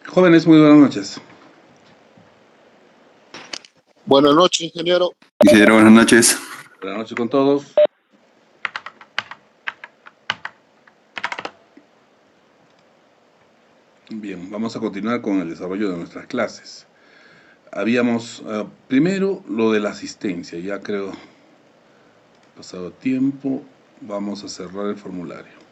Jóvenes, muy buenas noches. Buenas noches, ingeniero. Ingeniero, buenas noches. Buenas noches con todos. Bien, vamos a continuar con el desarrollo de nuestras clases. Habíamos primero lo de la asistencia, ya creo pasado tiempo, vamos a cerrar el formulario.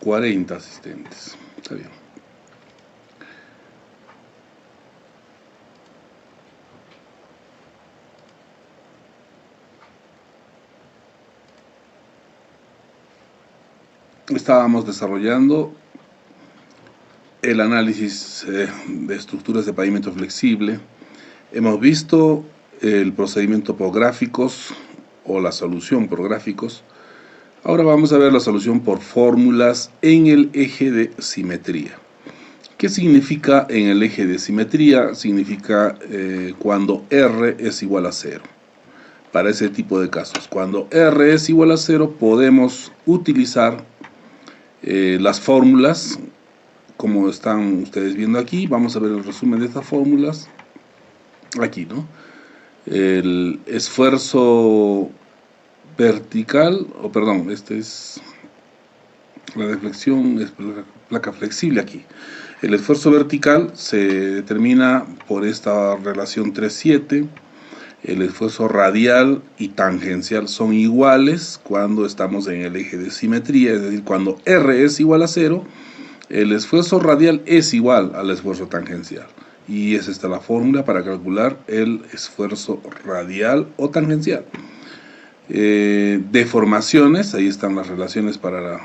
$40 asistentes, está bien. Estábamos desarrollando el análisis de estructuras de pavimento flexible. Hemos visto el procedimiento por gráficos o la solución por gráficos. Ahora vamos a ver la solución por fórmulas en el eje de simetría. ¿Qué significa en el eje de simetría? Significa cuando R es igual a 0. Para ese tipo de casos, cuando R es igual a 0, podemos utilizar las fórmulas, como están ustedes viendo aquí. Vamos a ver el resumen de estas fórmulas. Aquí, ¿no? El esfuerzo vertical, este es la deflexión, es placa flexible aquí. El esfuerzo vertical se determina por esta relación 3,7. El esfuerzo radial y tangencial son iguales cuando estamos en el eje de simetría, es decir, cuando R es igual a 0, el esfuerzo radial es igual al esfuerzo tangencial. Y es esta la fórmula para calcular el esfuerzo radial o tangencial. Deformaciones, ahí están las relaciones para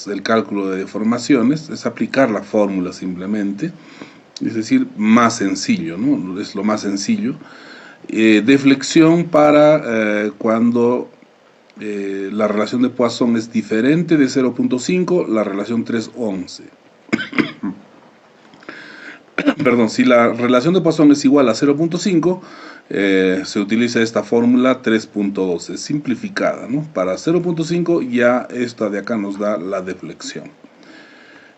el cálculo de deformaciones, es aplicar la fórmula simplemente, es decir, más sencillo, ¿no? Es lo más sencillo. Deflexión para cuando la relación de Poisson es diferente de 0,5, la relación 3,11. Perdón, si la relación de Poisson es igual a 0,5, se utiliza esta fórmula 3,12, simplificada, ¿no? Para 0,5 ya esta de acá nos da la deflexión.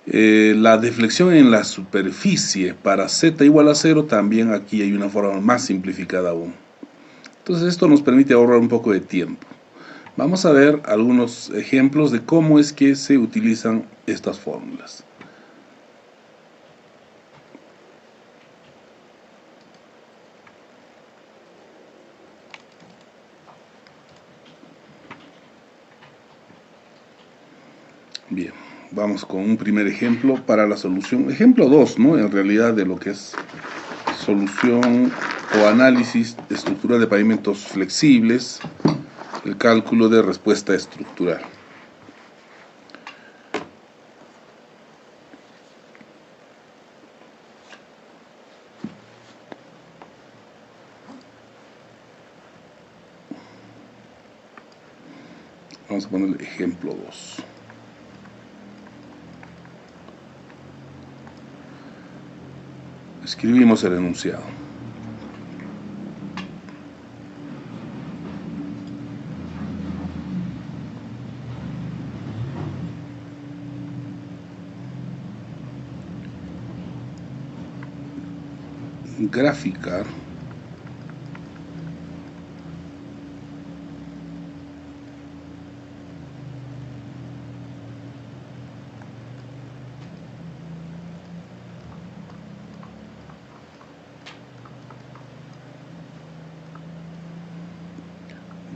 La deflexión en la superficie para z igual a 0, también aquí hay una forma más simplificada aún. Entonces esto nos permite ahorrar un poco de tiempo. Vamos a ver algunos ejemplos de cómo es que se utilizan estas fórmulas. Bien, vamos con un primer ejemplo para la solución. Ejemplo 2, ¿no? En realidad de lo que es solución o análisis de estructura de pavimentos flexibles, el cálculo de respuesta estructural. Vamos a poner ejemplo 2. Escribimos el enunciado. Graficar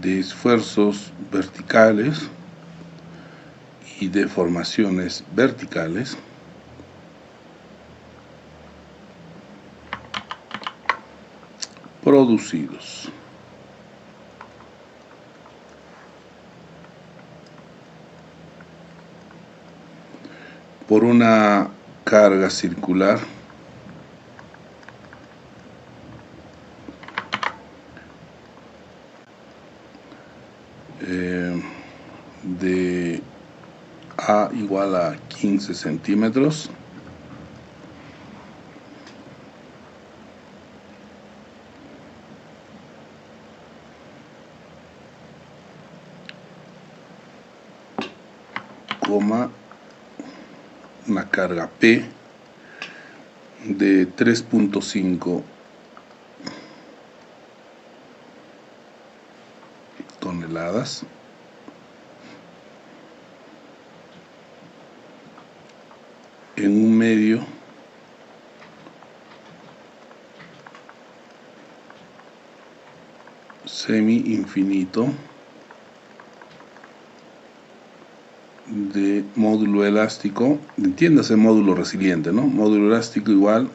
de esfuerzos verticales y deformaciones verticales producidos por una carga circular de A igual a 15 centímetros. Coma una carga P de 3.5 toneladas. En un medio semi-infinito de módulo elástico, entiéndase módulo resiliente, ¿no? Módulo elástico igual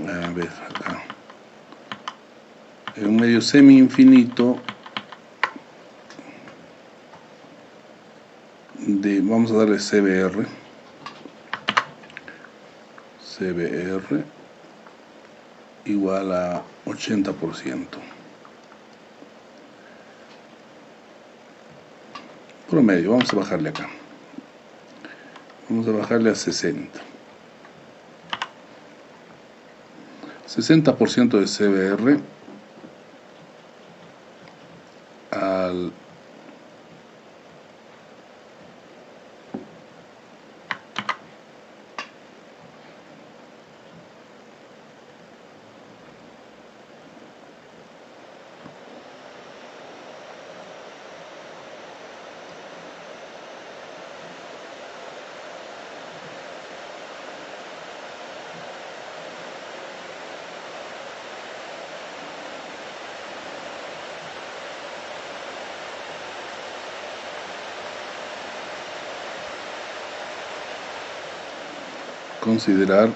a ver acá, en un medio semi-infinito de, vamos a darle CBR igual a 80%. Promedio, vamos a bajarle acá. Vamos a bajarle a 60. 60% de CBR al considerar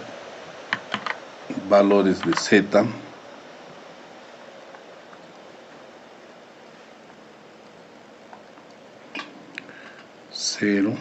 valores de Z cero,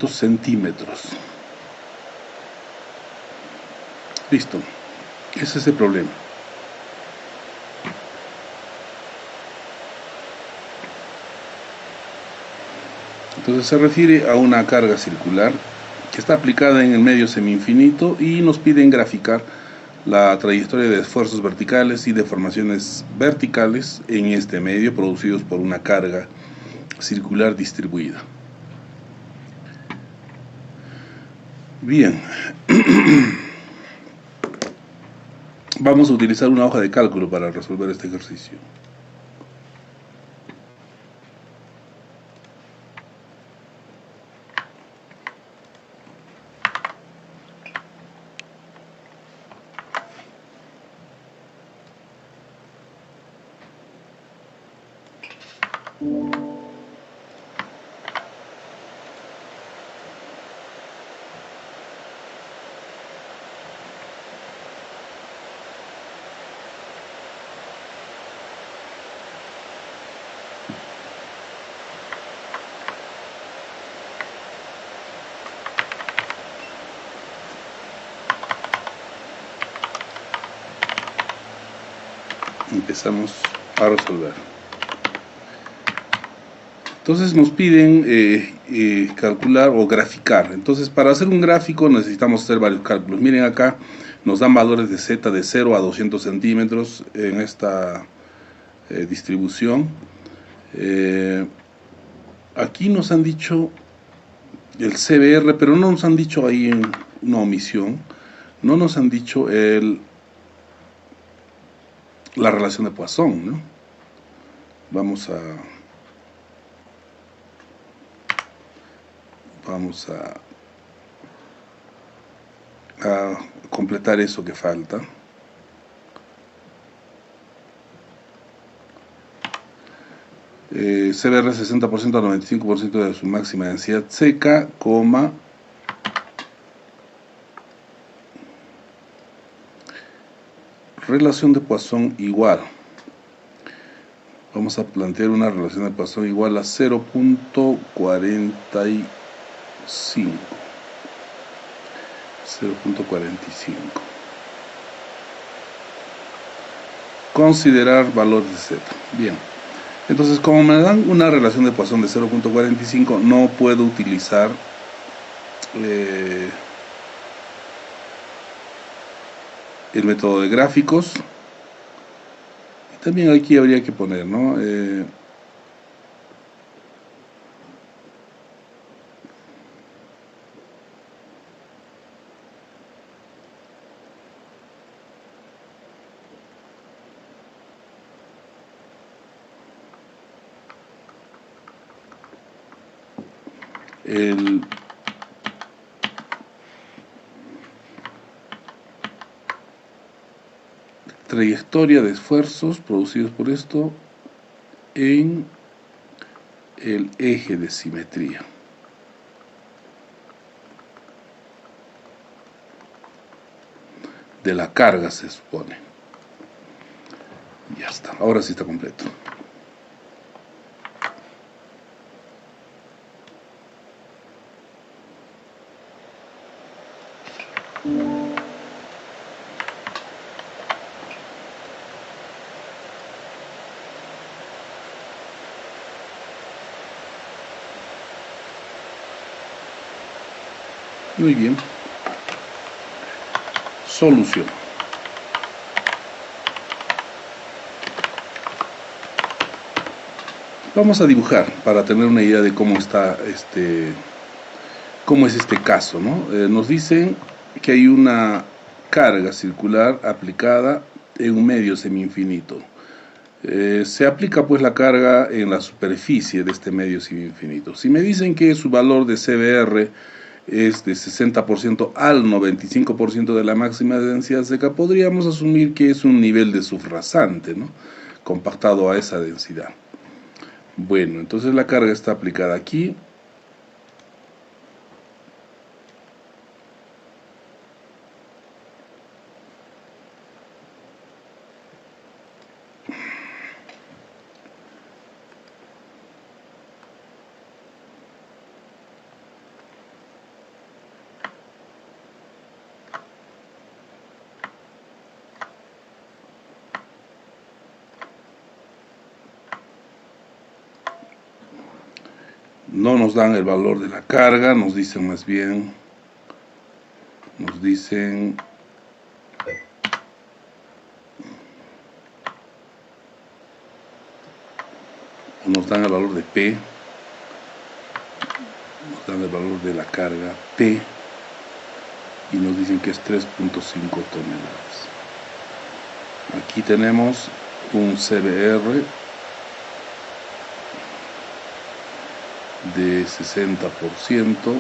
centímetros. Listo, ese es el problema. Entonces se refiere a una carga circular que está aplicada en el medio semi-infinito y nos piden graficar la trayectoria de esfuerzos verticales y deformaciones verticales en este medio producidos por una carga circular distribuida. Bien, vamos a utilizar una hoja de cálculo para resolver este ejercicio. Empezamos a resolver. Entonces nos piden calcular o graficar. Entonces para hacer un gráfico necesitamos hacer varios cálculos. Miren acá, Nos dan valores de Z de 0 a 200 centímetros en esta distribución. Aquí nos han dicho el CBR, pero no nos han dicho ahí en una omisión, no nos han dicho la relación de Poisson, ¿no? Vamos a completar eso que falta. CBR 60% a 95% de su máxima densidad seca, coma, relación de Poisson igual. Vamos a plantear una relación de Poisson igual a 0.45. 0.45. Considerar valor de Z. Bien. Entonces, como me dan una relación de Poisson de 0.45, no puedo utilizar el método de gráficos. Y también aquí habría que poner, ¿no? Trayectoria de esfuerzos producidos por esto en el eje de simetría. De la carga se supone. Ya está, ahora sí está completo. Muy bien. Solución. Vamos a dibujar para tener una idea de cómo está cómo es este caso, ¿no? Nos dicen que hay una carga circular aplicada en un medio semi-infinito. Se aplica pues la carga en la superficie de este medio semi-infinito. Si me dicen que su valor de CBR es de 60% al 95% de la máxima densidad seca, podríamos asumir que es un nivel de subrasante, ¿no? Compactado a esa densidad. Bueno, entonces la carga está aplicada aquí. No nos dan el valor de la carga, nos dicen más bien, nos dan el valor de P, nos dan el valor de la carga P y nos dicen que es 3.5 toneladas. Aquí tenemos un CBR de 60%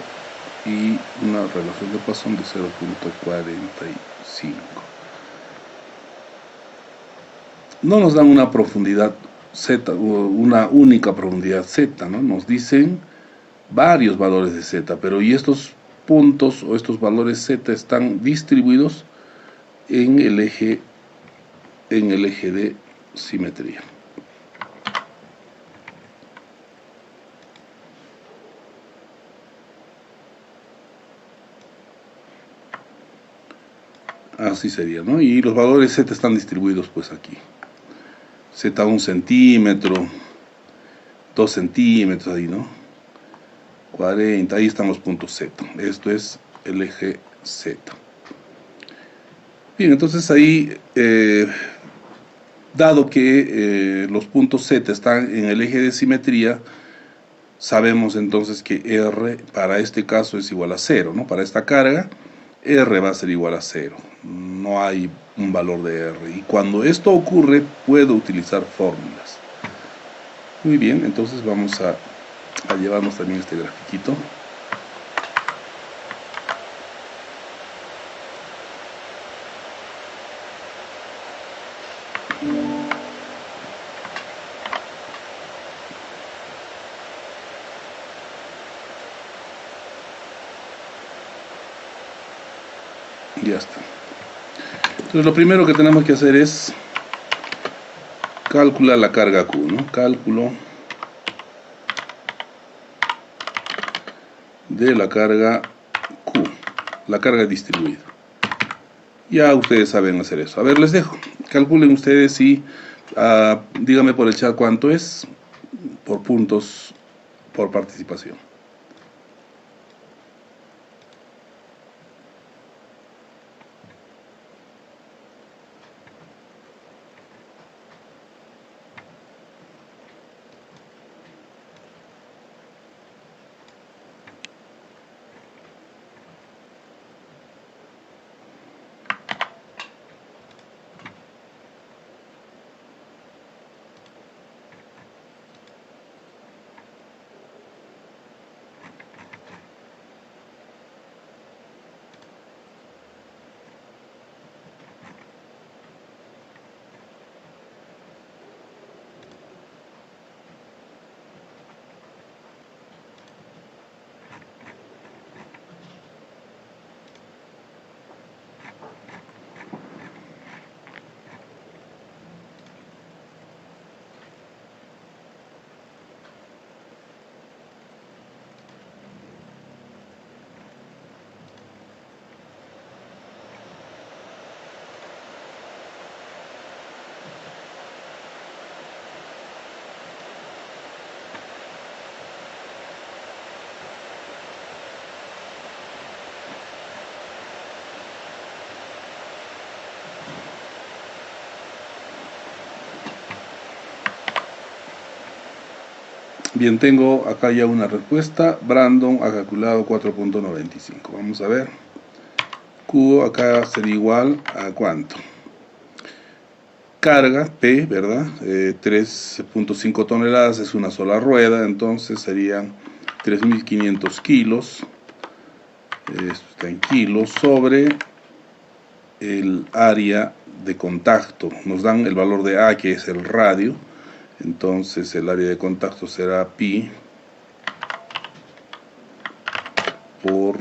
y una relación de Poisson de 0.45. No nos dan una profundidad Z, una única profundidad Z, ¿no? Nos dicen varios valores de Z, pero y estos puntos o estos valores Z están distribuidos en el eje de simetría. Así sería, ¿no? Y los valores Z están distribuidos pues aquí. Z 1 centímetro, 2 centímetros ahí, ¿no? 40, ahí están los puntos Z. Esto es el eje Z. Bien, entonces ahí, dado que los puntos Z están en el eje de simetría, sabemos entonces que R para este caso es igual a 0, ¿no? Para esta carga, R va a ser igual a 0. No hay un valor de R. Y cuando esto ocurre, puedo utilizar fórmulas. Muy bien, entonces vamos a llevarnos también este grafiquito. Ya está. Entonces lo primero que tenemos que hacer es calcular la carga Q, ¿no? Cálculo de la carga Q, la carga distribuida. Ya ustedes saben hacer eso. A ver, les dejo. Calculen ustedes y díganme por el chat cuánto es por puntos por participación. Bien, tengo acá ya una respuesta. Brandon ha calculado 4.95. Vamos a ver. Q acá sería igual a ¿cuánto? Carga, P, ¿verdad? 3.5 toneladas es una sola rueda, entonces serían 3.500 kilos. Esto está en kilos sobre el área de contacto. Nos dan el valor de A, que es el radio. Entonces el área de contacto será pi por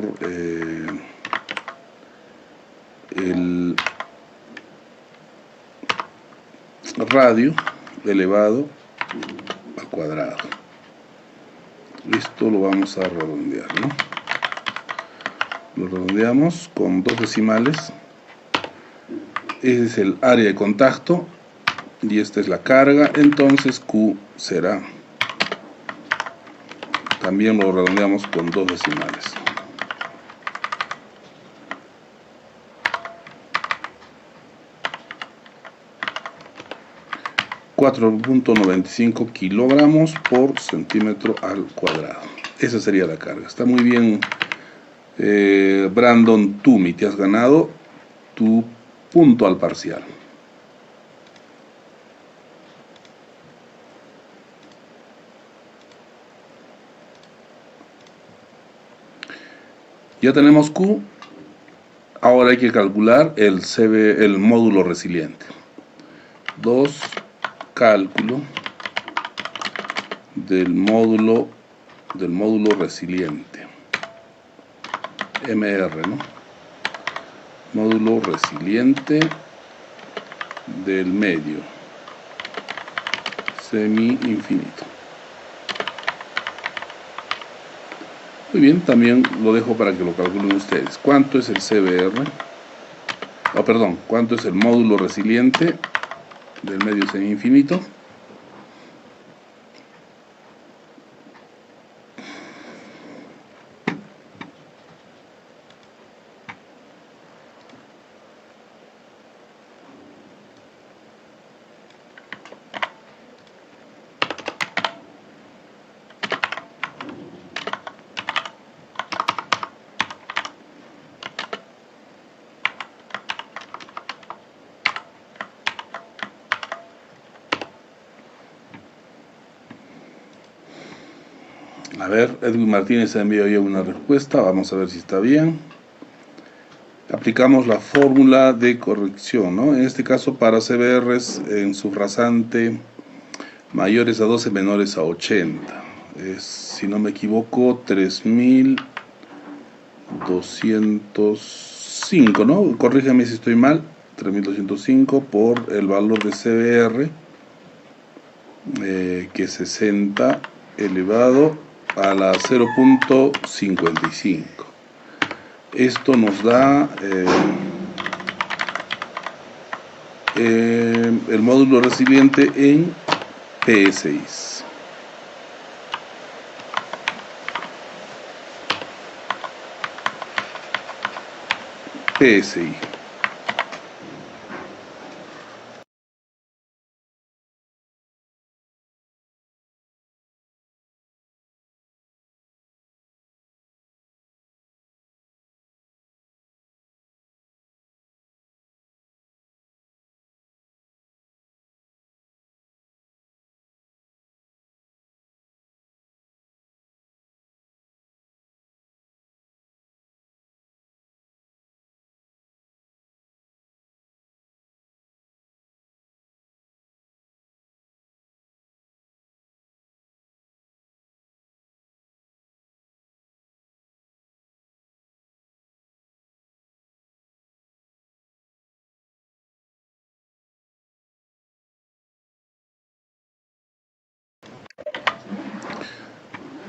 el radio elevado al cuadrado. Esto lo vamos a redondear, ¿no? Lo redondeamos con 2 decimales. Ese es el área de contacto y esta es la carga, entonces Q será, también lo redondeamos con 2 decimales. 4.95 kilogramos por centímetro al cuadrado. Esa sería la carga. Está muy bien, Brandon Tumi, te has ganado tu punto al parcial. Ya tenemos Q, ahora hay que calcular el módulo resiliente. 2, cálculo del módulo resiliente, MR, ¿no? Módulo resiliente del medio semi-infinito. Muy bien, también lo dejo para que lo calculen ustedes. ¿Cuánto es el CBR? Perdón, ¿cuánto es el módulo resiliente del medio semi-infinito? A ver, Edwin Martínez ha enviado ya una respuesta, vamos a ver si está bien. Aplicamos la fórmula de corrección, ¿no? En este caso para CBRs en subrasante mayores a 12, menores a 80. Es, si no me equivoco, 3205, ¿no? Corrígeme si estoy mal. 3205 por el valor de CBR, que es 60 elevado a la 0.55. Esto nos da el módulo resiliente en PSI. PSI.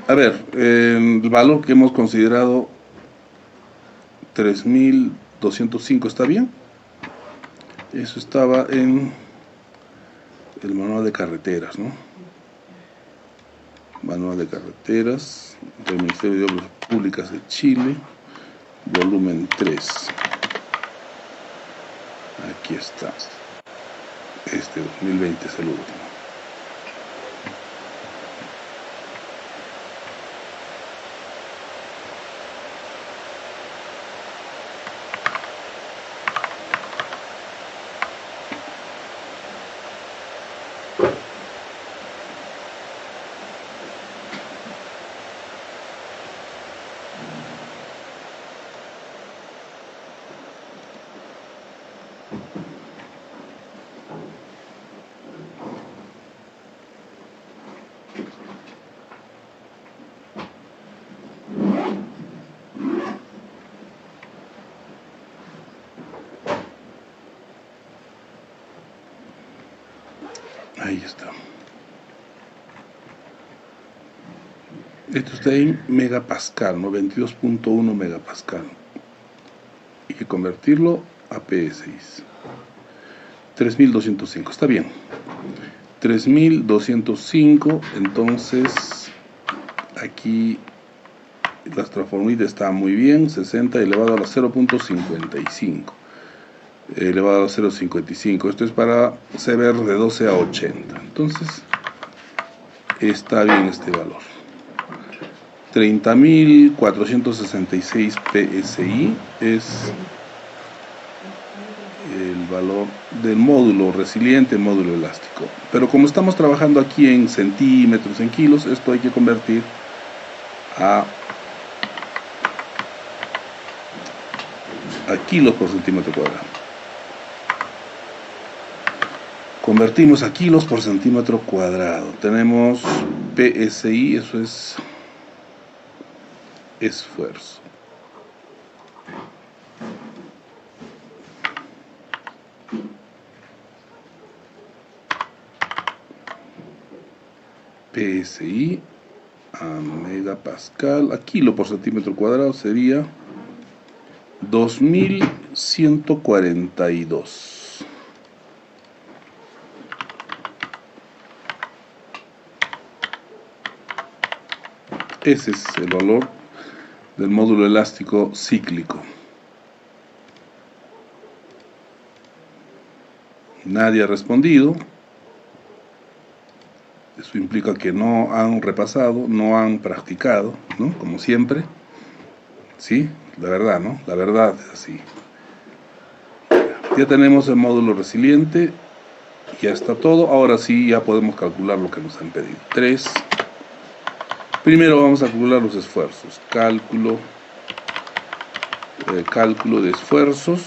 A ver, el valor que hemos considerado 3205, ¿está bien? Eso estaba en el manual de carreteras, ¿no? Manual de carreteras del Ministerio de Obras Públicas de Chile, volumen 3. Aquí está. Este 2020 es el último. Ahí está. Esto está en megapascal, ¿no? 22.1 megapascal. Hay que convertirlo a PSI. 3205, está bien. 3205, entonces aquí la transformita está muy bien. 60 elevado a la 0.55. Elevado a 0.55. Esto es para CBR de 12 a 80. Entonces, está bien este valor. 30.466 PSI es el valor del módulo resiliente, módulo elástico. Pero como estamos trabajando aquí en centímetros, en kilos, esto hay que convertir a kilos por centímetro cuadrado. Convertimos a kilos por centímetro cuadrado. Tenemos PSI, eso es esfuerzo. PSI a megapascal, a kilo por centímetro cuadrado sería 2142. Ese es el valor del módulo elástico cíclico. Nadie ha respondido. Eso implica que no han repasado, no han practicado, ¿no? Como siempre. ¿Sí? La verdad, ¿no? La verdad es así. Ya tenemos el módulo resiliente. Ya está todo. Ahora sí, ya podemos calcular lo que nos han pedido. 3 Primero vamos a calcular los esfuerzos. Cálculo de esfuerzos.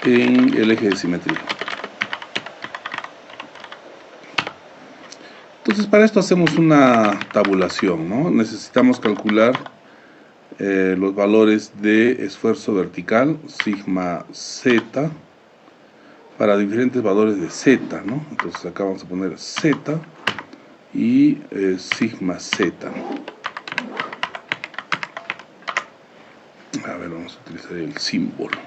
En el eje de simetría. Entonces, para esto hacemos una tabulación, ¿no? Necesitamos calcular los valores de esfuerzo vertical, sigma z, para diferentes valores de z, ¿no? Entonces acá vamos a poner z y sigma z. A ver, vamos a utilizar el símbolo.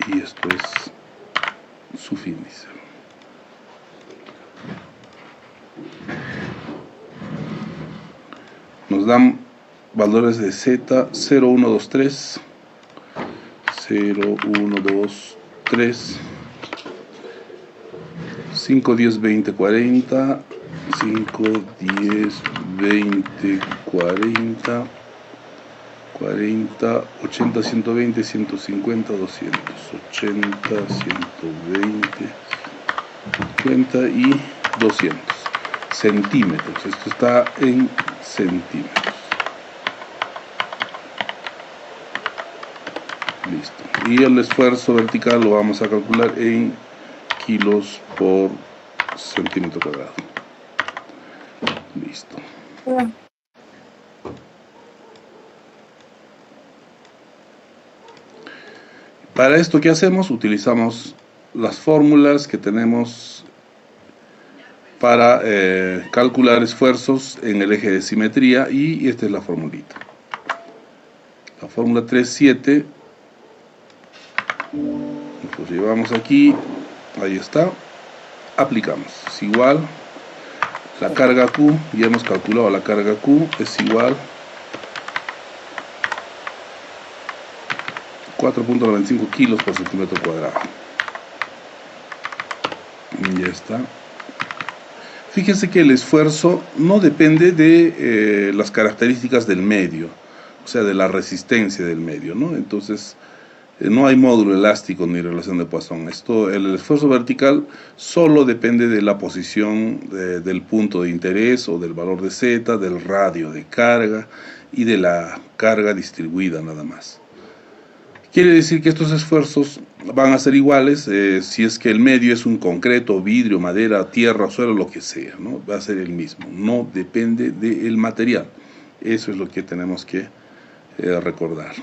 Y esto es subíndice. Nos dan valores de z 0, 1, 2, 3, 0, 1, 2, 3, 5, 10, 20, 40, 5, 10, 20, 40, 40, 80, 120, 150, 200, 80, 120, 50 y 200 centímetros. Esto está en centímetros. Listo. Y el esfuerzo vertical lo vamos a calcular en kilos por centímetro cuadrado. Listo. Para esto, ¿qué hacemos? Utilizamos las fórmulas que tenemos para calcular esfuerzos en el eje de simetría, y esta es la formulita. La fórmula 3,7, nos llevamos aquí, ahí está, aplicamos, es igual, la carga Q, ya hemos calculado la carga Q, es igual 4.95 kilos por centímetro cuadrado. Y ya está. Fíjense que el esfuerzo no depende de las características del medio, o sea, de la resistencia del medio, ¿no? Entonces, no hay módulo elástico ni relación de Poisson. El esfuerzo vertical solo depende de la posición del punto de interés o del valor de Z, del radio de carga y de la carga distribuida nada más. Quiere decir que estos esfuerzos van a ser iguales si es que el medio es un concreto, vidrio, madera, tierra, suelo, lo que sea, ¿no? Va a ser el mismo, no depende del material. Eso es lo que tenemos que recordar.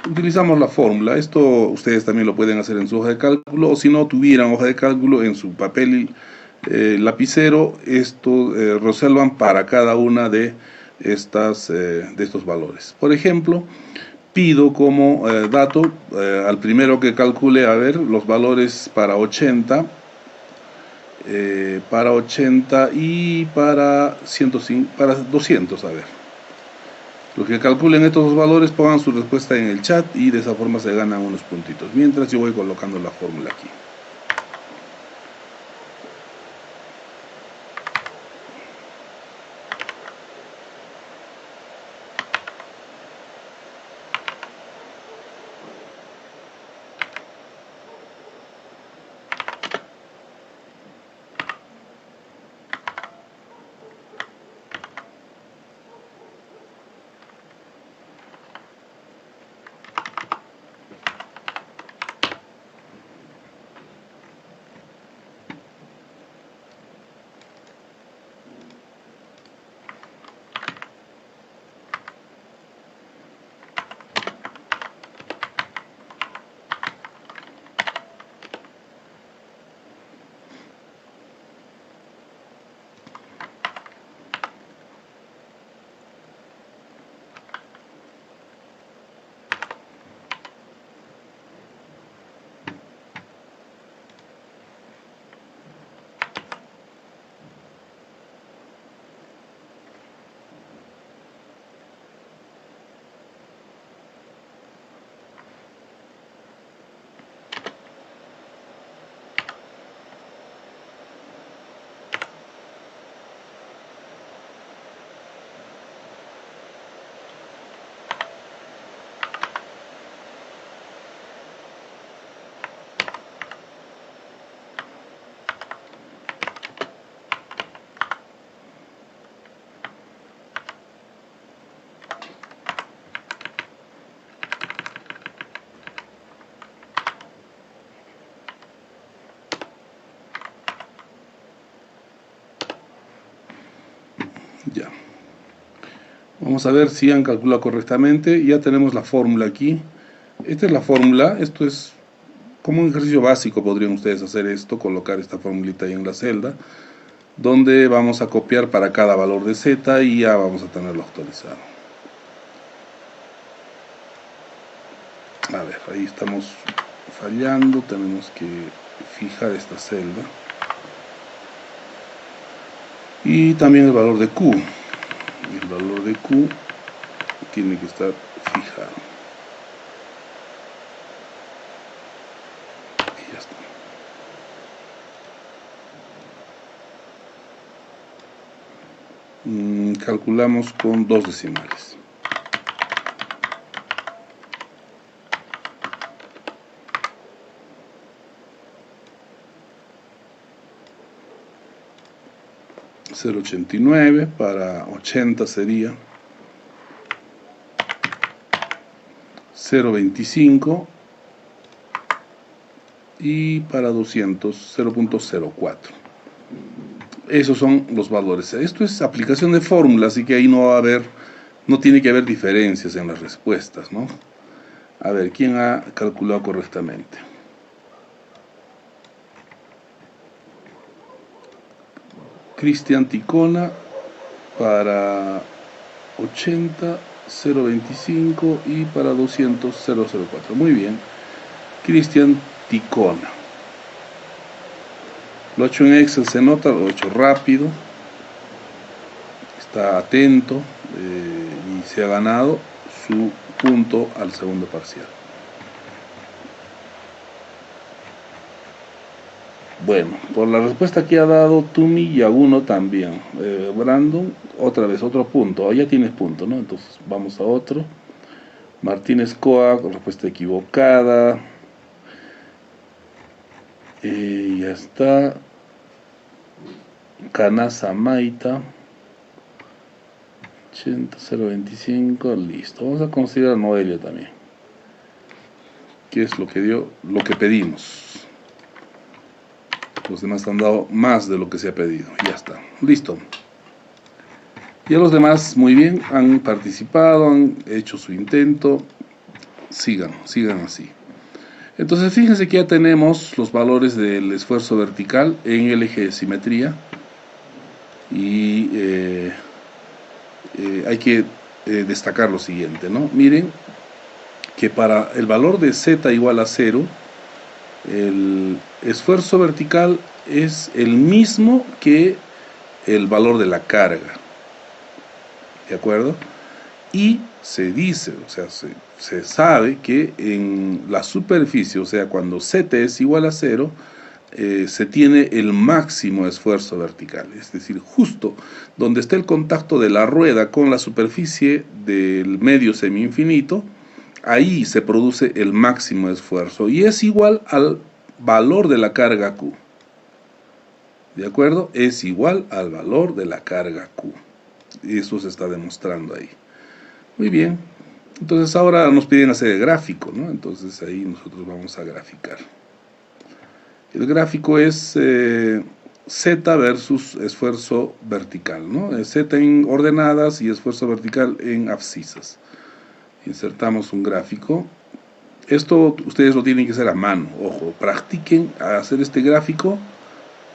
Utilizamos la fórmula. Esto ustedes también lo pueden hacer en su hoja de cálculo, o si no tuvieran hoja de cálculo, en su papel lapicero, esto resuelvan para cada una de estos valores. Por ejemplo, pido como dato al primero que calcule, a ver, los valores para 80, y para 105, para 200, a ver. Los que calculen estos dos valores pongan su respuesta en el chat y de esa forma se ganan unos puntitos. Mientras yo voy colocando la fórmula aquí. Vamos a ver si han calculado correctamente. Ya tenemos la fórmula aquí. Esta es la fórmula. Esto es como un ejercicio básico. Podrían ustedes hacer esto, colocar esta formulita ahí en la celda, donde vamos a copiar para cada valor de z y ya vamos a tenerlo actualizado. A ver, ahí estamos fallando. Tenemos que fijar esta celda. Y también el valor de Q. El valor de Q tiene que estar fijado. Y ya está. Calculamos con 2 decimales. .089 para 80 sería 0.25 y para 200 0.04. Esos son los valores. Esto es aplicación de fórmula, así que ahí no tiene que haber diferencias en las respuestas, ¿no? A ver, ¿quién ha calculado correctamente? Cristian Ticona para 80, 0.25 y para 200, 0.04. Muy bien. Cristian Ticona. Lo ha hecho en Excel, se nota, lo ha hecho rápido. Está atento y se ha ganado su punto al segundo parcial. Bueno, por la respuesta que ha dado Tumi y Aguno también. Brandon, otra vez, otro punto. Ya tienes punto, ¿no? Entonces vamos a otro. Martínez Coa, respuesta equivocada. Ya está. Canasa Maita. 80, 0.25, listo. Vamos a considerar Noelia también. ¿Qué es lo que dio? Lo que pedimos. Los demás han dado más de lo que se ha pedido. Ya está. Listo. Y a los demás, muy bien, han participado, han hecho su intento. Sigan así. Entonces, fíjense que ya tenemos los valores del esfuerzo vertical en el eje de simetría. Y hay que destacar lo siguiente, ¿no? Miren que para el valor de z igual a 0, el esfuerzo vertical es el mismo que el valor de la carga, ¿de acuerdo? Y se dice, o sea, se sabe que en la superficie, o sea, cuando z es igual a 0, se tiene el máximo esfuerzo vertical, es decir, justo donde está el contacto de la rueda con la superficie del medio semi-infinito, ahí se produce el máximo esfuerzo y es igual al valor de la carga Q. ¿De acuerdo? Es igual al valor de la carga Q. Y eso se está demostrando ahí. Muy bien. Entonces ahora nos piden hacer el gráfico, ¿no? Entonces ahí nosotros vamos a graficar. El gráfico es Z versus esfuerzo vertical, ¿no? Z en ordenadas y esfuerzo vertical en abscisas. Insertamos un gráfico. Esto ustedes lo tienen que hacer a mano. Ojo, practiquen a hacer este gráfico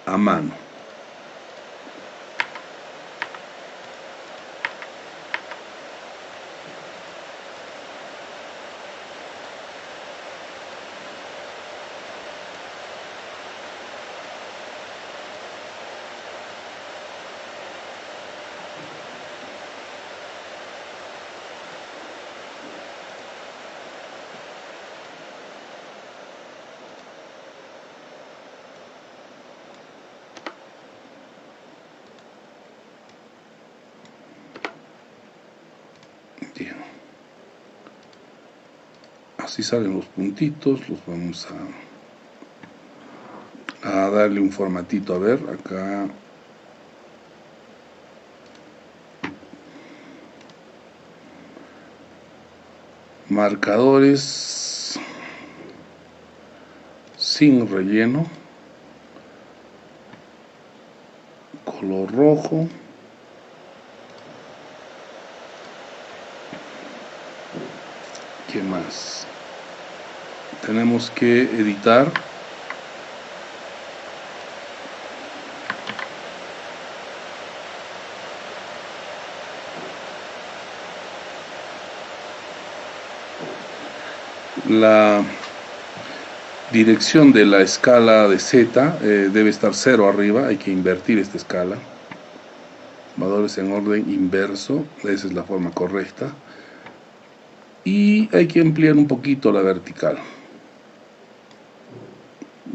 a mano. Bien. Así salen los puntitos, los vamos a darle un formatito, a ver, acá. Marcadores sin relleno, color rojo, ¿Qué más? Tenemos que editar. La dirección de la escala de Z debe estar 0 arriba, hay que invertir esta escala. Valores en orden inverso, esa es la forma correcta. Y hay que ampliar un poquito la vertical.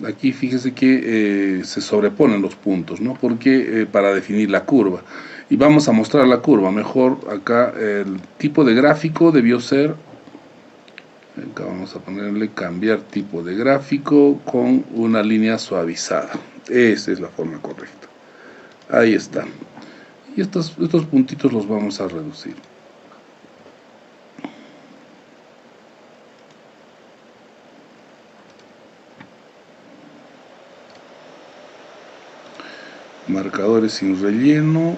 Aquí fíjese que se sobreponen los puntos, ¿no? Porque para definir la curva. Y vamos a mostrar la curva. Mejor acá el tipo de gráfico debió ser, acá vamos a ponerle cambiar tipo de gráfico con una línea suavizada. Esa es la forma correcta. Ahí está. Y estos puntitos los vamos a reducir. Marcadores sin relleno,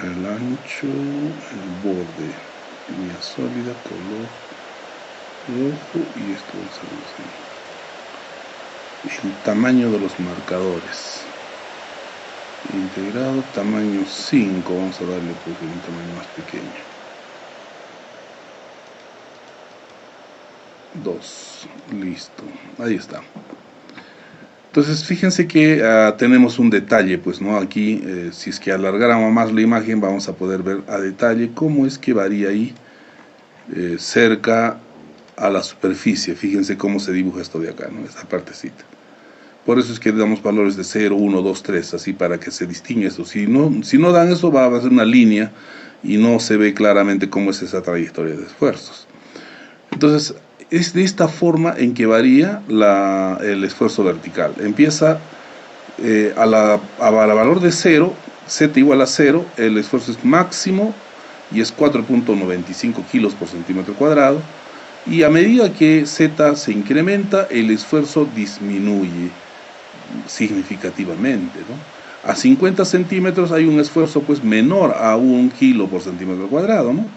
el ancho, el borde, línea sólida, color rojo y esto vamos a reducir. El tamaño de los marcadores, integrado, tamaño 5, vamos a darle pues un tamaño más pequeño. 2, listo, ahí está. Entonces fíjense que tenemos un detalle, pues no, aquí si es que alargáramos más la imagen vamos a poder ver a detalle cómo es que varía ahí cerca a la superficie. Fíjense cómo se dibuja esto de acá, ¿no? Esta partecita. Por eso es que damos valores de 0, 1, 2, 3, así para que se distinga eso. Si no dan eso va a ser una línea y no se ve claramente cómo es esa trayectoria de esfuerzos. Entonces es de esta forma en que varía el esfuerzo vertical. Empieza a valor de 0, Z igual a 0, el esfuerzo es máximo y es 4.95 kilos por centímetro cuadrado. Y a medida que Z se incrementa, el esfuerzo disminuye significativamente, ¿no? A 50 centímetros hay un esfuerzo pues menor a 1 kilo por centímetro cuadrado, ¿no?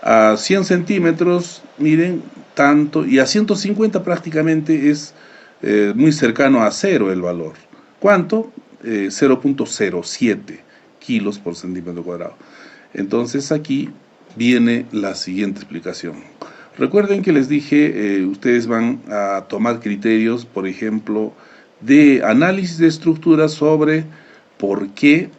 A 100 centímetros, miren, tanto, y a 150 prácticamente es muy cercano a 0 el valor. ¿Cuánto? 0.07 kilos por centímetro cuadrado. Entonces aquí viene la siguiente explicación. Recuerden que les dije, ustedes van a tomar criterios, por ejemplo, de análisis de estructuras sobre por qué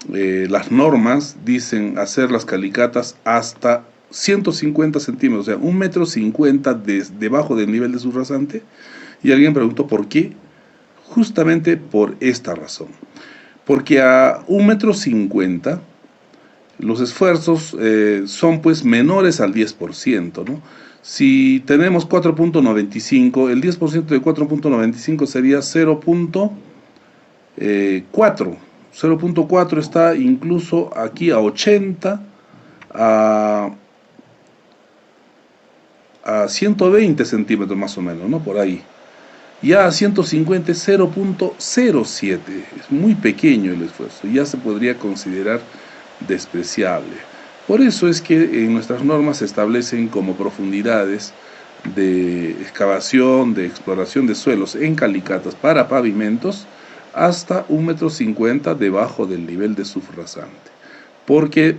las normas dicen hacer las calicatas hasta 150 centímetros, o sea, 1,50 m debajo del nivel de su rasante, y alguien preguntó por qué. Justamente por esta razón, porque a 1,50 m los esfuerzos son pues menores al 10%, ¿no? Si tenemos 4.95, el 10% de 4.95 sería 0.4. 0.4 está incluso aquí a 80, a 120 centímetros más o menos, ¿no? Por ahí. Ya a 150 es 0.07, es muy pequeño el esfuerzo, ya se podría considerar despreciable. Por eso es que en nuestras normas se establecen como profundidades de excavación, de exploración de suelos en calicatas para pavimentos hasta 1,50 m debajo del nivel de subrasante, porque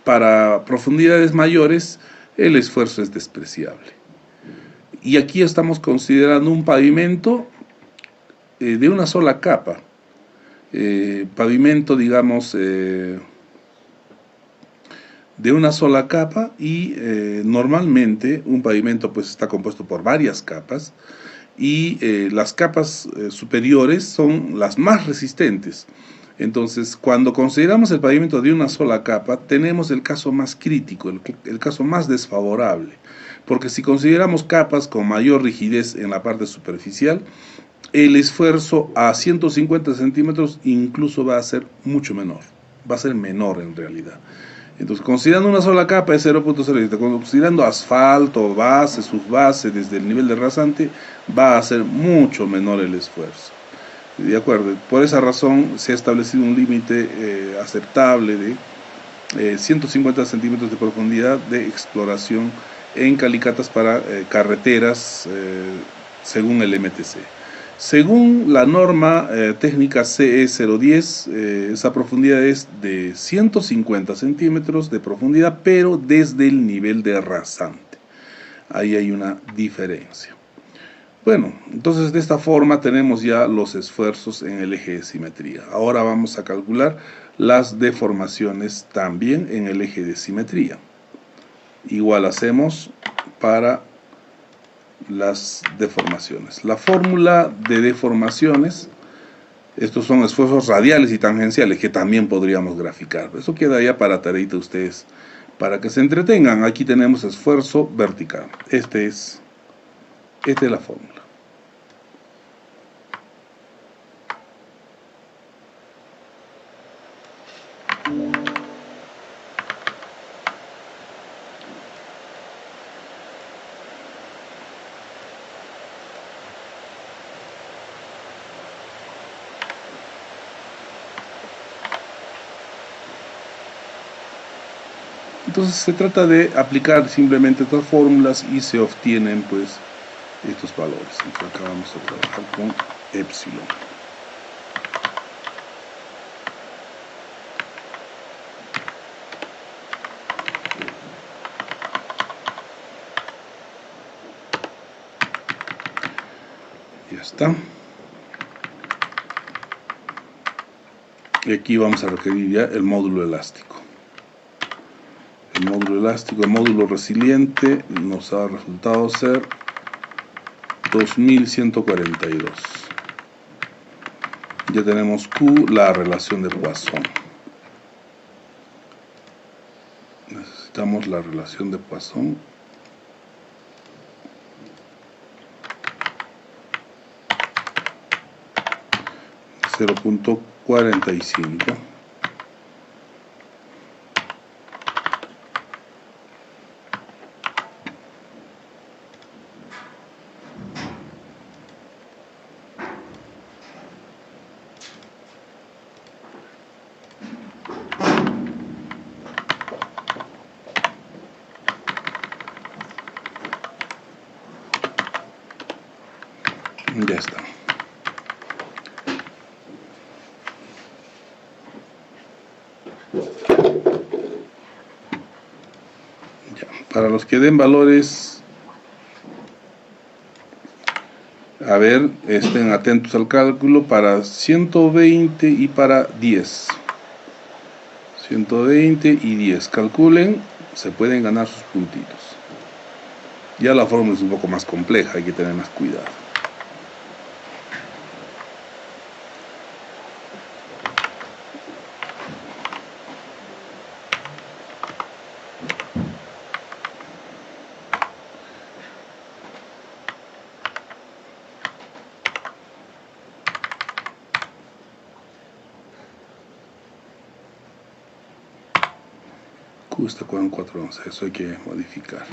para profundidades mayores el esfuerzo es despreciable. Y aquí estamos considerando un pavimento de una sola capa, pavimento digamos de una sola capa, y normalmente un pavimento pues está compuesto por varias capas, y las capas superiores son las más resistentes. Entonces, cuando consideramos el pavimento de una sola capa, tenemos el caso más crítico, el caso más desfavorable, porque si consideramos capas con mayor rigidez en la parte superficial, el esfuerzo a 150 centímetros incluso va a ser mucho menor, va a ser menor en realidad. Entonces, considerando una sola capa es 0.07, considerando asfalto, base, subbase, desde el nivel de rasante, va a ser mucho menor el esfuerzo. ¿De acuerdo? Por esa razón se ha establecido un límite aceptable de 150 centímetros de profundidad de exploración en calicatas para carreteras según el MTC. Según la norma técnica CE010, esa profundidad es de 150 centímetros de profundidad, pero desde el nivel de rasante. Ahí hay una diferencia. Bueno, entonces de esta forma tenemos ya los esfuerzos en el eje de simetría. Ahora vamos a calcular las deformaciones también en el eje de simetría. Igual hacemos para las deformaciones. La fórmula de deformaciones, estos son esfuerzos radiales y tangenciales que también podríamos graficar. Eso queda ya para tareita ustedes, para que se entretengan. Aquí tenemos esfuerzo vertical. Esta es la fórmula. Entonces se trata de aplicar simplemente estas fórmulas y se obtienen pues estos valores. Entonces acá vamos a trabajar con epsilon. Ya está. Y aquí vamos a requerir ya el módulo elástico. El módulo elástico, el módulo resiliente nos ha resultado ser 2142. Ya tenemos Q, la relación de Poisson. Necesitamos la relación de Poisson. .45. Ya está. Ya. Para los que den valores, a ver, estén atentos al cálculo para 120 y para 10. 120 y 10. Calculen, se pueden ganar sus puntitos. Ya la fórmula es un poco más compleja, hay que tener más cuidado. Q está con 411, eso hay que modificar.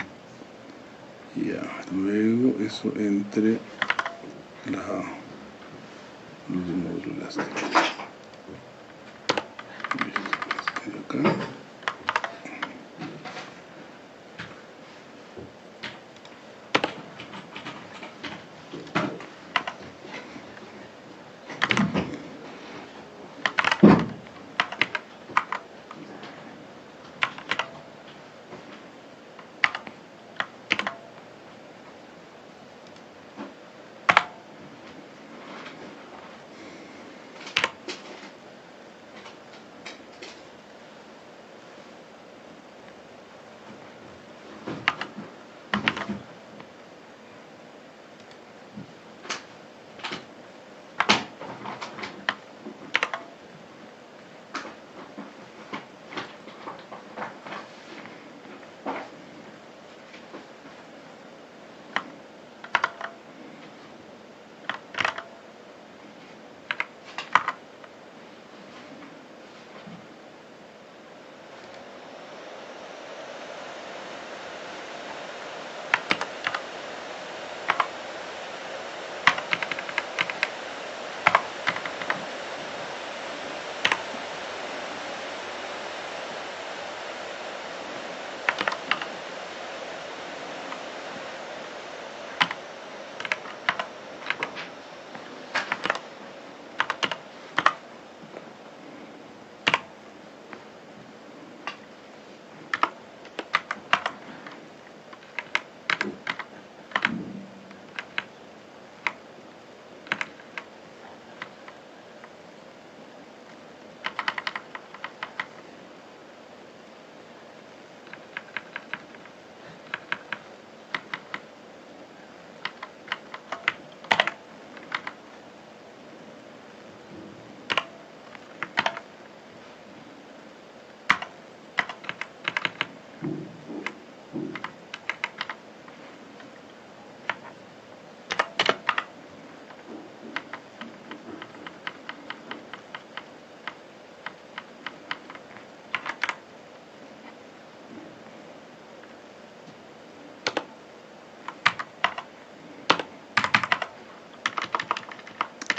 Ya, luego eso entre los módulos elásticos. Acá.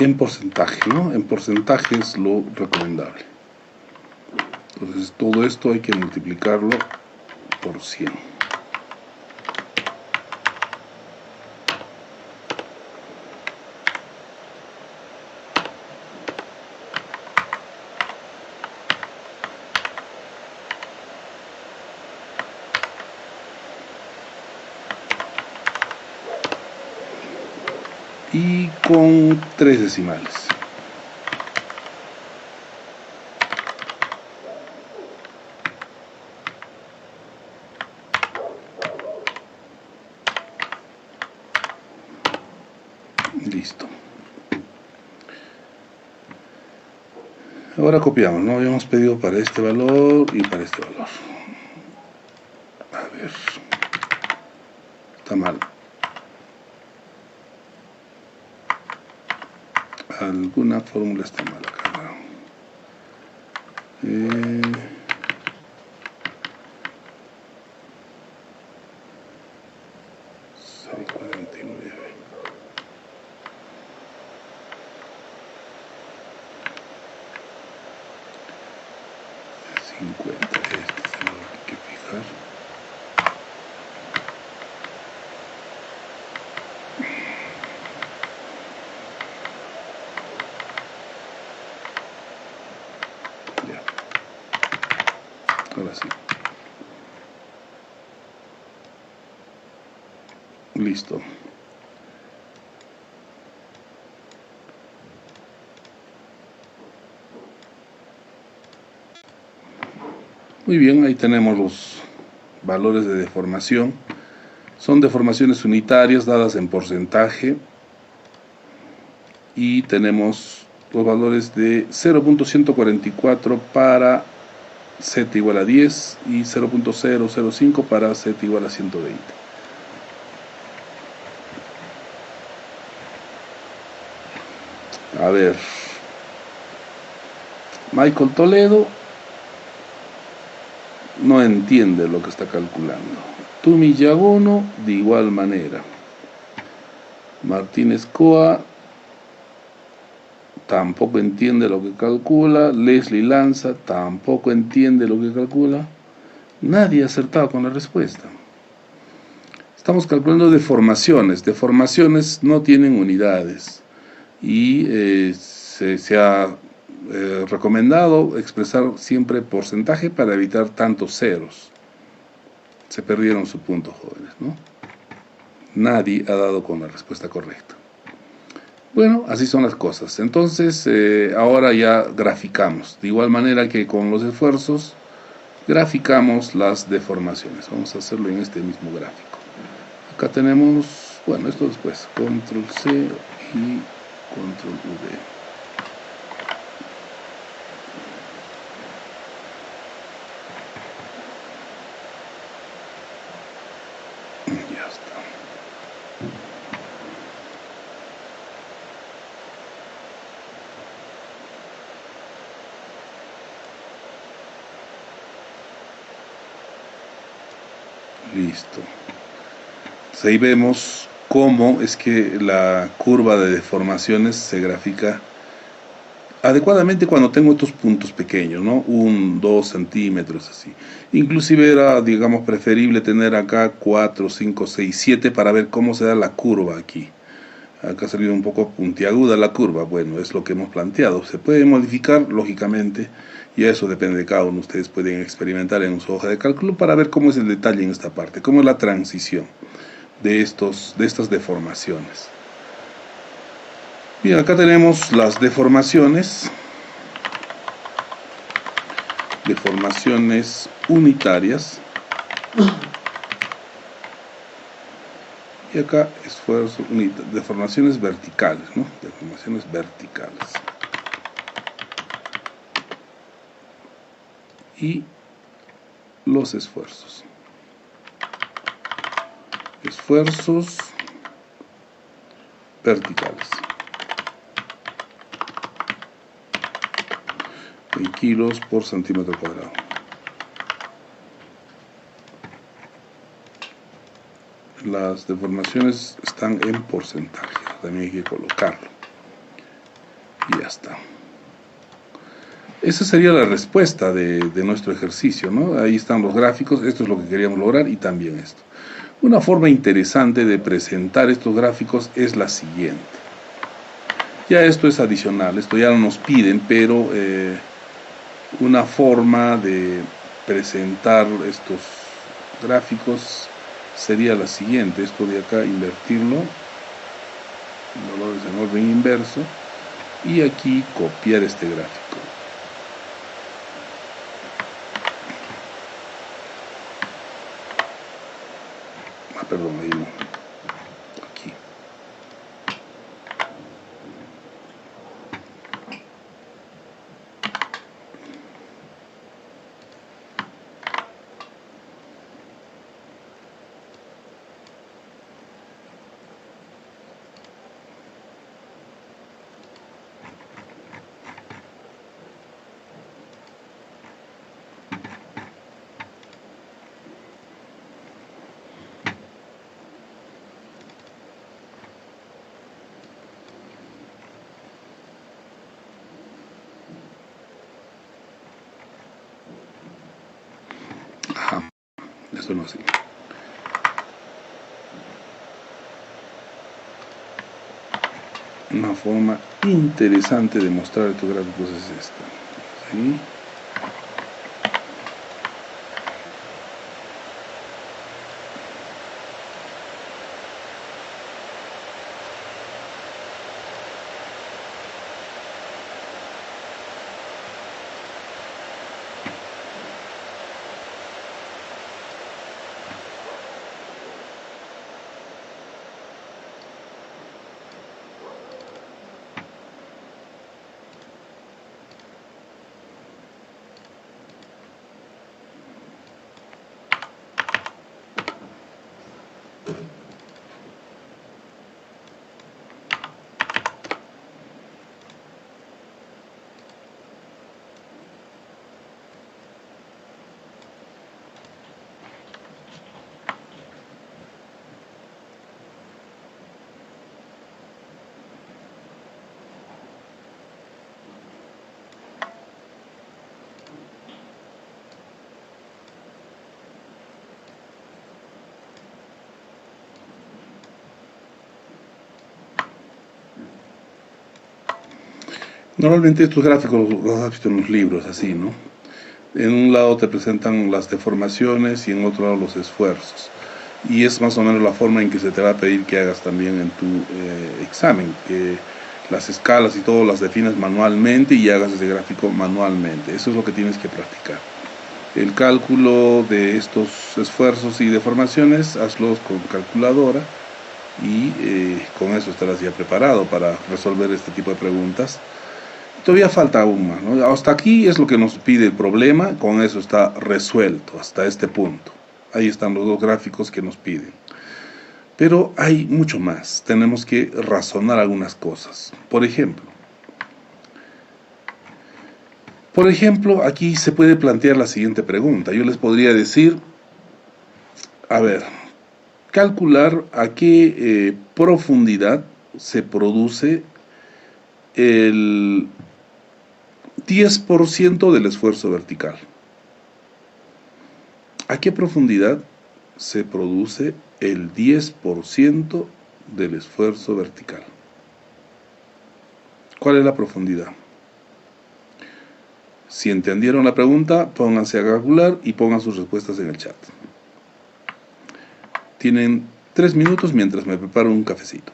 en porcentaje, ¿no? En porcentaje es lo recomendable. Entonces todo esto hay que multiplicarlo por 100. Y con 3 decimales. Listo. Ahora copiamos, ¿no? Habíamos pedido para este valor y para este valor. A ver. Está mal. Alguna fórmula está mal acá. 649. Este es lo que hay que fijar. Ya. Ahora sí. Listo. Muy bien, ahí tenemos los valores de deformación. Son deformaciones unitarias dadas en porcentaje. Y tenemos los valores de 0.144 para z igual a 10 y 0.005 para z igual a 120. A ver, Michael Toledo no entiende lo que está calculando. Tumi Yagono de igual manera. Martínez Coa tampoco entiende lo que calcula. Leslie Lanza tampoco entiende lo que calcula. Nadie ha acertado con la respuesta. Estamos calculando deformaciones. Deformaciones no tienen unidades. Y se ha recomendado expresar siempre porcentaje para evitar tantos ceros. Se perdieron su punto, jóvenes, ¿no? Nadie ha dado con la respuesta correcta. Bueno, así son las cosas. Entonces, ahora ya graficamos. De igual manera que con los esfuerzos, graficamos las deformaciones. Vamos a hacerlo en este mismo gráfico. Acá tenemos, bueno, esto después, control C y control V. Ya está. Listo. Entonces ahí vemos cómo es que la curva de deformaciones se grafica adecuadamente cuando tengo estos puntos pequeños, ¿no? 1, 2 centímetros, así. Inclusive era, digamos, preferible tener acá 4, 5, 6, 7 para ver cómo se da la curva aquí. Acá ha salido un poco puntiaguda la curva. Bueno, es lo que hemos planteado. Se puede modificar, lógicamente, y eso depende de cada uno. Ustedes pueden experimentar en su hoja de cálculo para ver cómo es el detalle en esta parte, cómo es la transición de estas deformaciones. Bien, acá tenemos las deformaciones unitarias. Y acá deformaciones verticales, ¿no? Deformaciones verticales. Y los esfuerzos. Esfuerzos verticales. En kilos por centímetro cuadrado. Las deformaciones están en porcentaje, también hay que colocarlo. Y ya está. Esa sería la respuesta de nuestro ejercicio, ¿no? Ahí están los gráficos, esto es lo que queríamos lograr y también esto. Una forma interesante de presentar estos gráficos es la siguiente. Ya esto es adicional, esto ya no nos piden, pero una forma de presentar estos gráficos sería la siguiente. Esto de acá, invertirlo, valores en orden inverso, y aquí copiar este gráfico. Perdón, ahí no. Aquí. Ajá, esto no así. Una forma interesante de mostrar estos gráficos es esta. ¿Sí? Normalmente estos gráficos los has visto en los libros, así, ¿no? En un lado te presentan las deformaciones y en otro lado los esfuerzos. Y es más o menos la forma en que se te va a pedir que hagas también en tu examen, que las escalas y todo las defines manualmente y hagas ese gráfico manualmente. Eso es lo que tienes que practicar. El cálculo de estos esfuerzos y deformaciones, hazlos con calculadora y con eso estarás ya preparado para resolver este tipo de preguntas. Todavía falta aún más, ¿no? Hasta aquí es lo que nos pide el problema, con eso está resuelto, hasta este punto. Ahí están los dos gráficos que nos piden. Pero hay mucho más, tenemos que razonar algunas cosas. Por ejemplo, aquí se puede plantear la siguiente pregunta. Yo les podría decir, a ver, calcular a qué profundidad se produce el 10% del esfuerzo vertical. ¿A qué profundidad se produce el 10% del esfuerzo vertical? ¿Cuál es la profundidad? Si entendieron la pregunta, pónganse a calcular y pongan sus respuestas en el chat. Tienen 3 minutos mientras me preparo un cafecito.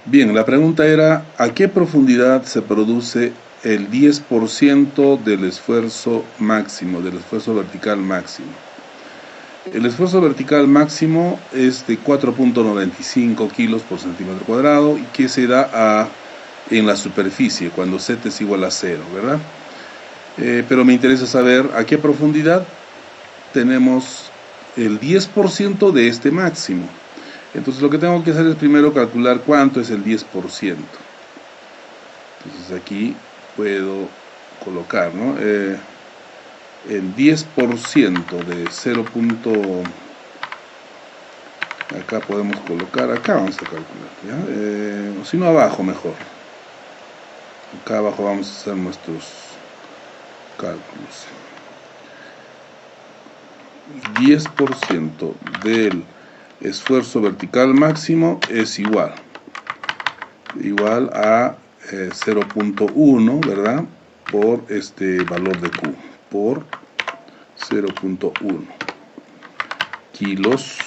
Bien, la pregunta era, ¿a qué profundidad se produce el 10% del esfuerzo máximo, del esfuerzo vertical máximo? El esfuerzo vertical máximo es de 4.95 kilos por centímetro cuadrado y que se da en la superficie cuando Z es igual a 0, ¿verdad? Pero me interesa saber a qué profundidad tenemos el 10% de este máximo. Entonces lo que tengo que hacer es primero calcular cuánto es el 10%. Entonces aquí puedo colocar, ¿no? El 10% de 0. Acá podemos colocar, acá vamos a calcular, ¿ya? O si no abajo mejor. Acá abajo vamos a hacer nuestros cálculos. 10% del esfuerzo vertical máximo es igual a 0.1, ¿verdad? Por este valor de Q, por 0.1 kilos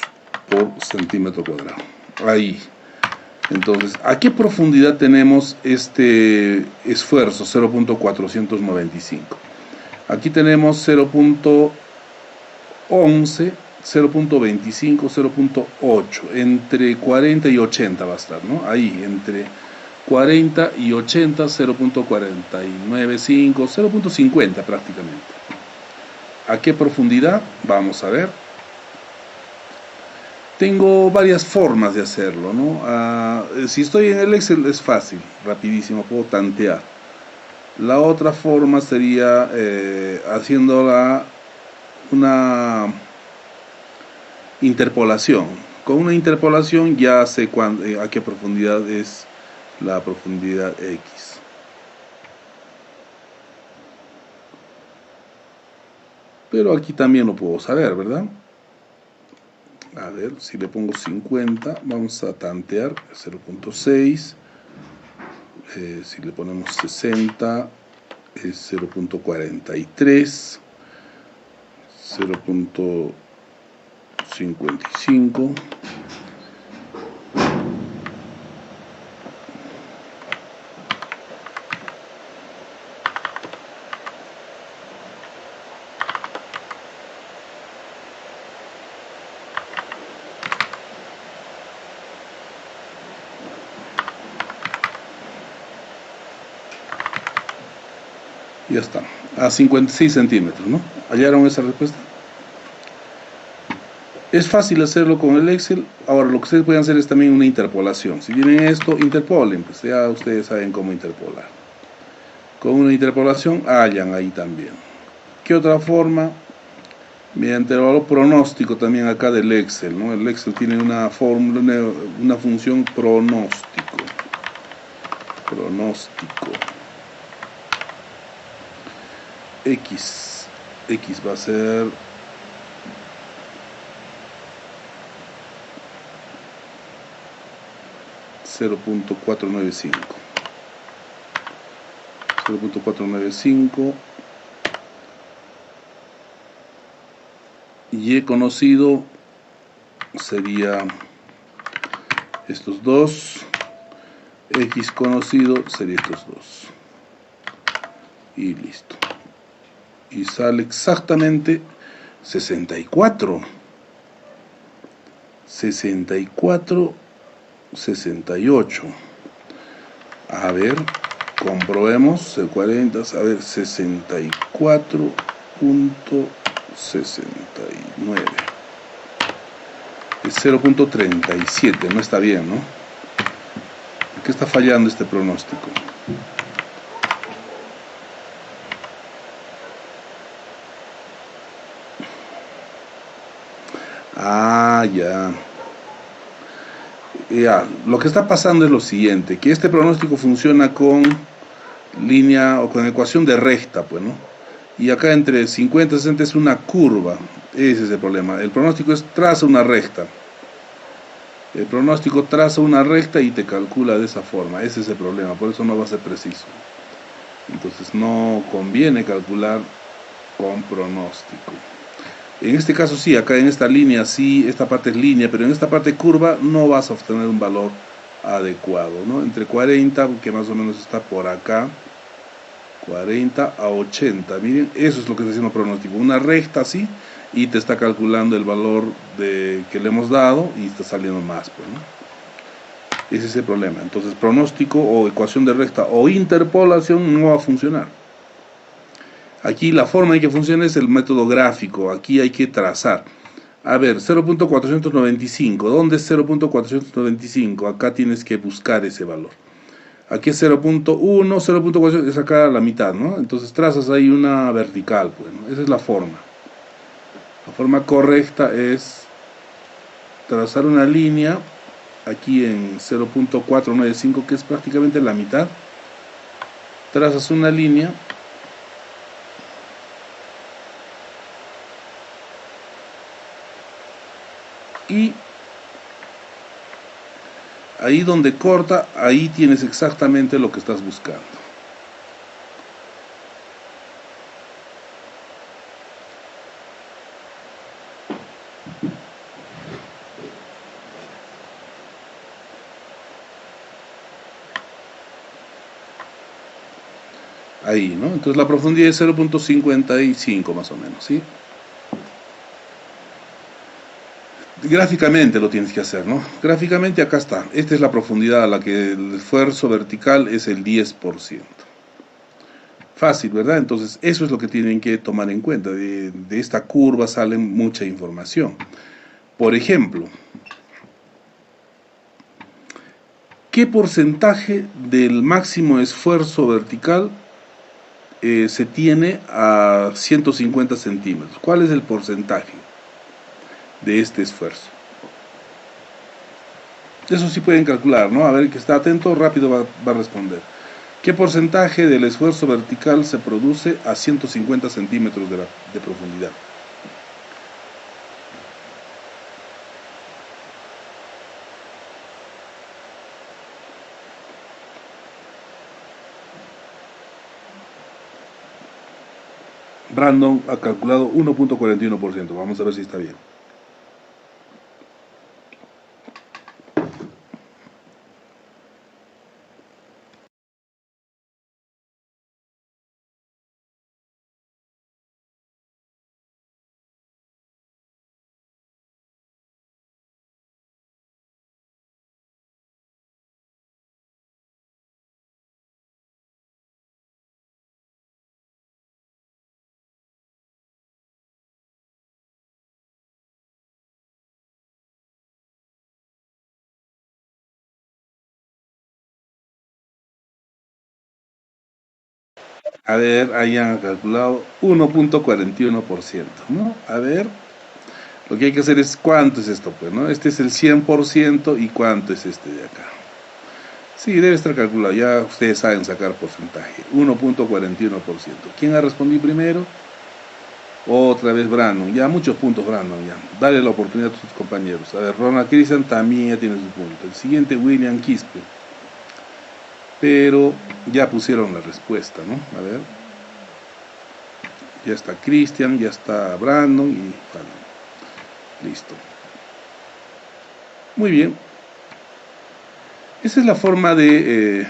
por centímetro cuadrado. Ahí. Entonces, ¿a qué profundidad tenemos este esfuerzo? 0.495. Aquí tenemos 0.11, 0.25, 0.8, entre 40 y 80 va a estar, ¿no? Ahí, entre 40 y 80, 0.495, 0.50 prácticamente. ¿A qué profundidad? Vamos a ver. Tengo varias formas de hacerlo, ¿no? Si estoy en el Excel es fácil, rapidísimo, puedo tantear. La otra forma sería haciéndola una interpolación. Con una interpolación ya sé a qué profundidad es la profundidad X. Pero aquí también lo puedo saber, ¿verdad? A ver, si le pongo 50, vamos a tantear 0.6. Si le ponemos 60, es 0.43. 0.55. Ya está, a 56 centímetros, ¿no? ¿Hallaron esa respuesta? Es fácil hacerlo con el Excel. Ahora lo que ustedes pueden hacer es también una interpolación. Si tienen esto, interpolen, pues ya ustedes saben cómo interpolar. Con una interpolación hallan ahí también. ¿Qué otra forma? Mediante el valor pronóstico también acá del Excel, ¿no? El Excel tiene una fórmula, una función pronóstico. X va a ser 0.495 y conocido sería estos dos, X conocido sería estos dos y listo, y sale exactamente 64, 68. A ver, comprobemos el 40, a ver, 64.69. Es 0.37, no está bien, ¿no? ¿Qué está fallando este pronóstico? Ya, lo que está pasando es lo siguiente, que este pronóstico funciona con línea o con ecuación de recta, pues, ¿no? Y acá entre 50 y 60 es una curva, ese es el problema. El pronóstico traza una recta. El pronóstico traza una recta y te calcula de esa forma, ese es el problema, por eso no va a ser preciso. Entonces no conviene calcular con pronóstico. En este caso sí, acá en esta línea sí, esta parte es línea, pero en esta parte curva no vas a obtener un valor adecuado, ¿no? Entre 40, que más o menos está por acá, 40 a 80, miren, eso es lo que está haciendo el pronóstico, una recta así, y te está calculando el valor que le hemos dado, y está saliendo más, pues, ¿no? Ese es el problema. Entonces, pronóstico o ecuación de recta o interpolación no va a funcionar. Aquí la forma en que funciona es el método gráfico, aquí hay que trazar. A ver, 0.495, ¿dónde es 0.495? Acá tienes que buscar ese valor. Aquí es 0.1, 0.4 es acá a la mitad, ¿no? Entonces trazas ahí una vertical, pues, ¿no? Esa es la forma. La forma correcta es trazar una línea aquí en 0.495, que es prácticamente la mitad. Trazas una línea y ahí donde corta, ahí tienes exactamente lo que estás buscando. Ahí, ¿no? Entonces la profundidad es 0.55 más o menos, ¿sí? Gráficamente lo tienes que hacer, ¿no? Gráficamente acá está. Esta es la profundidad a la que el esfuerzo vertical es el 10%. Fácil, ¿verdad? Entonces eso es lo que tienen que tomar en cuenta. De esta curva sale mucha información. Por ejemplo, ¿qué porcentaje del máximo esfuerzo vertical se tiene a 150 centímetros? ¿Cuál es el porcentaje de este esfuerzo? Eso sí pueden calcular, ¿no? A ver, que está atento, rápido va a responder. ¿Qué porcentaje del esfuerzo vertical se produce a 150 centímetros de profundidad? Brandon ha calculado 1.41%. Vamos a ver si está bien. A ver, ahí han calculado 1.41%, ¿no? A ver, lo que hay que hacer es, ¿cuánto es esto? Pues, ¿no? Este es el 100% y ¿cuánto es este de acá? Sí, debe estar calculado, ya ustedes saben sacar porcentaje, 1.41%. ¿Quién ha respondido primero? Otra vez Brandon, ya muchos puntos Brandon, ya. Dale la oportunidad a tus compañeros. A ver, Ronald Christian también ya tiene su punto. El siguiente, William Quispe. Pero ya pusieron la respuesta, ¿no? A ver. Ya está Christian, ya está Brandon y bueno, listo. Muy bien. Esa es la forma de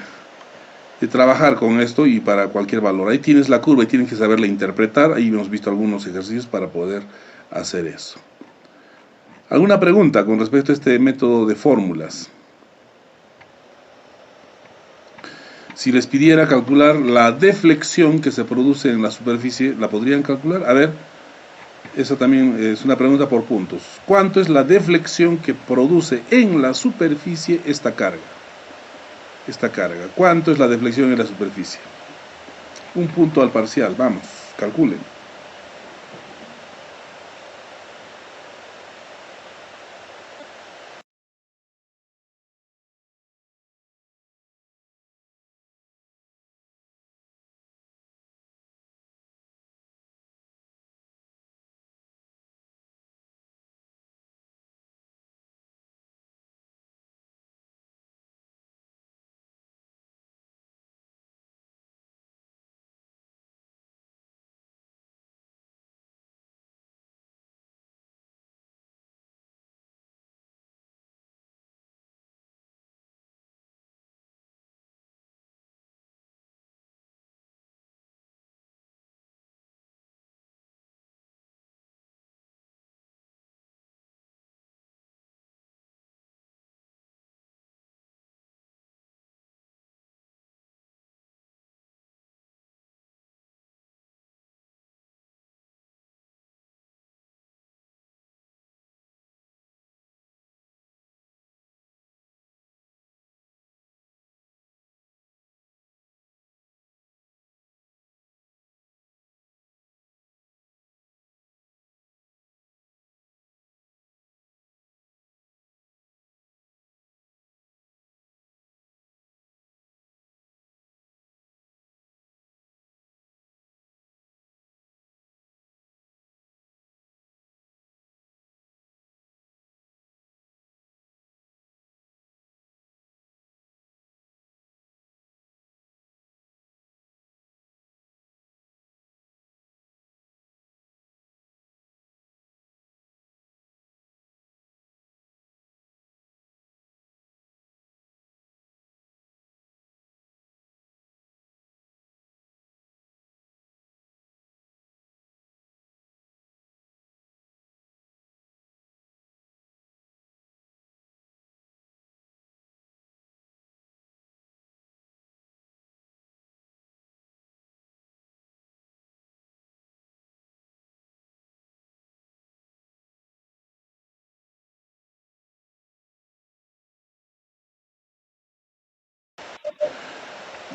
trabajar con esto y para cualquier valor. Ahí tienes la curva y tienes que saberla interpretar. Ahí hemos visto algunos ejercicios para poder hacer eso. ¿Alguna pregunta con respecto a este método de fórmulas? Si les pidiera calcular la deflexión que se produce en la superficie, ¿la podrían calcular? A ver, esa también es una pregunta por puntos. ¿Cuánto es la deflexión que produce en la superficie esta carga? Esta carga. ¿Cuánto es la deflexión en la superficie? Un punto al parcial, vamos, calculen.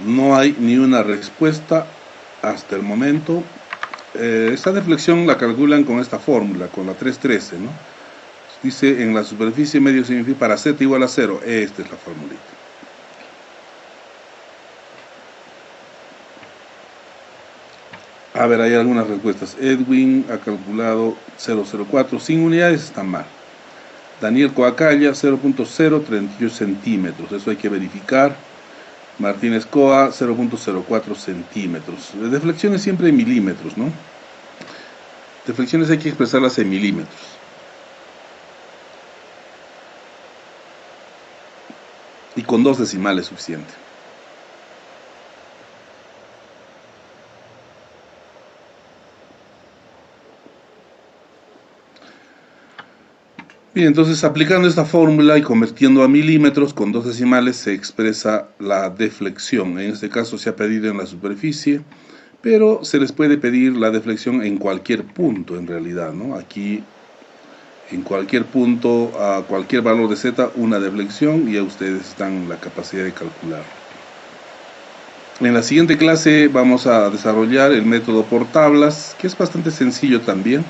No hay ni una respuesta hasta el momento. Esta deflexión la calculan con esta fórmula, con la 313, ¿no? Dice en la superficie medio semifino para z igual a 0. Esta es la formulita. A ver, hay algunas respuestas. Edwin ha calculado 0,04. Sin unidades está mal. Daniel Coacalla, 0.038 centímetros. Eso hay que verificar. Martínez Coa, 0.04 centímetros. Deflexiones siempre en milímetros, ¿no? Deflexiones hay que expresarlas en milímetros. Y con 2 decimales es suficiente. Bien, entonces aplicando esta fórmula y convirtiendo a milímetros con 2 decimales se expresa la deflexión. En este caso se ha pedido en la superficie, pero se les puede pedir la deflexión en cualquier punto en realidad, ¿no? Aquí en cualquier punto, a cualquier valor de z, una deflexión y ya ustedes están en la capacidad de calcular. En la siguiente clase vamos a desarrollar el método por tablas, que es bastante sencillo también.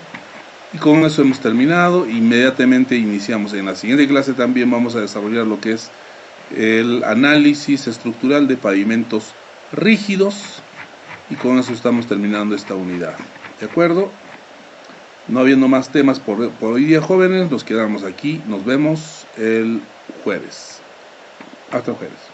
Y con eso hemos terminado. Inmediatamente iniciamos. En la siguiente clase también vamos a desarrollar lo que es el análisis estructural de pavimentos rígidos. Y con eso estamos terminando esta unidad. ¿De acuerdo? No habiendo más temas por hoy día, jóvenes, nos quedamos aquí. Nos vemos el jueves. Hasta el jueves.